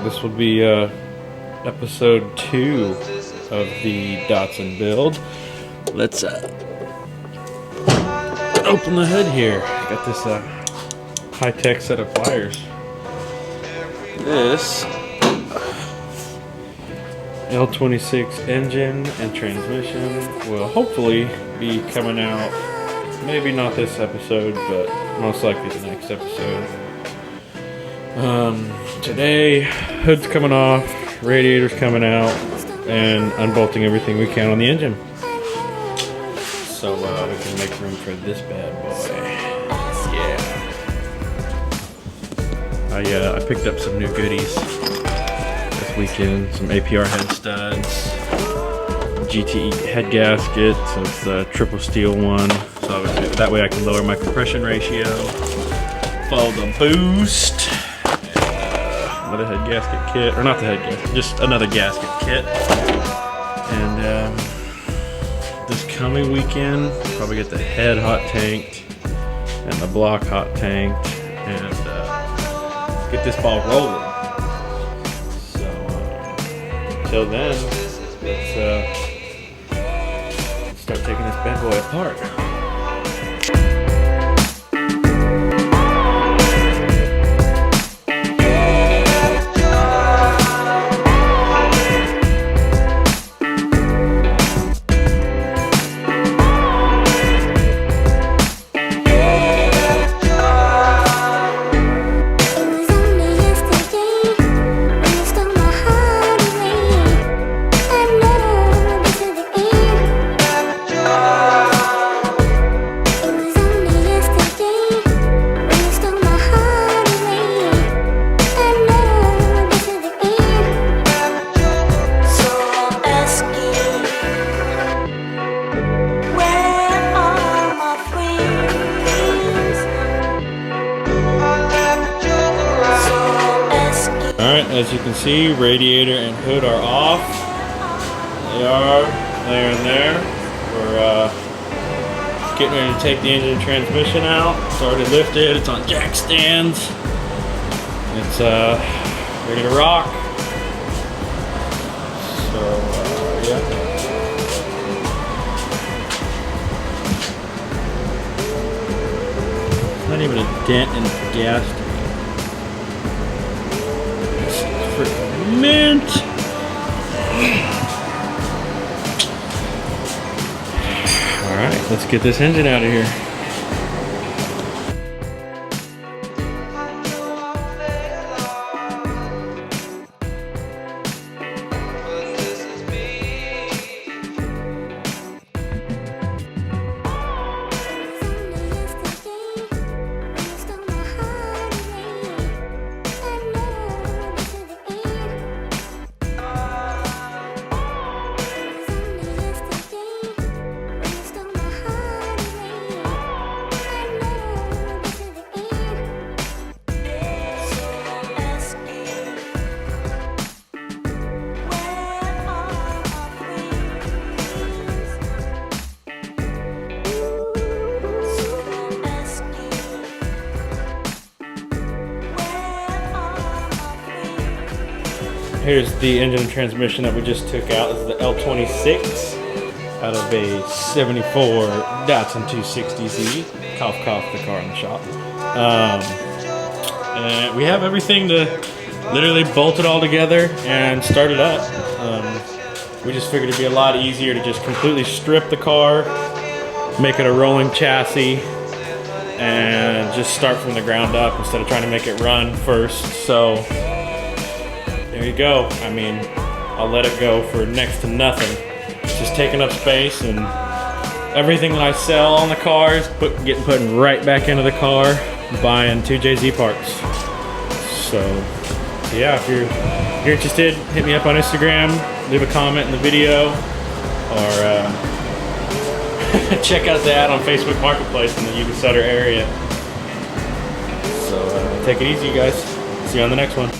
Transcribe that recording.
This will be episode 2 of the Datsun build. Let's open the hood here. Got this high-tech set of pliers. This L26 engine and transmission will hopefully be coming out, maybe not this episode, but most likely the next episode. Today, hood's coming off, radiator's coming out, and unbolting everything we can on the engine. So we can make room for this bad boy. Yeah. I picked up some new goodies this weekend. Some APR head studs, GTE head gasket, so it's the triple steel one. So that way I can lower my compression ratio. Follow the boost. Another head gasket kit, or not the head gasket, just another gasket kit. And this coming weekend, probably get the head hot tanked and the block hot tanked, and get this ball rolling. So until then, let's start taking this bad boy apart. Alright, as you can see, radiator and hood are off. They are there and there. We're getting ready to take the engine and transmission out. It's already lifted, it's on jack stands. It's ready to rock. So, yeah. It's not even a dent in the gas tank. Mint. All right, let's get this engine out of here. Here's the engine and transmission that we just took out. This is the L26 out of a 74 Datsun 260Z. Cough, cough, the car in the shop. And we have everything to literally bolt it all together and start it up. We just figured it'd be a lot easier to just completely strip the car, make it a rolling chassis, and just start from the ground up instead of trying to make it run first. So there you go. I mean, I'll let it go for next to nothing. It's just taking up space, and everything that I sell on the car is getting put right back into the car, buying 2 JZ parts. So yeah, if you're interested, hit me up on Instagram, leave a comment in the video, or check out the ad on Facebook Marketplace in the Yuba Sutter area. So take it easy, guys. See you on the next one.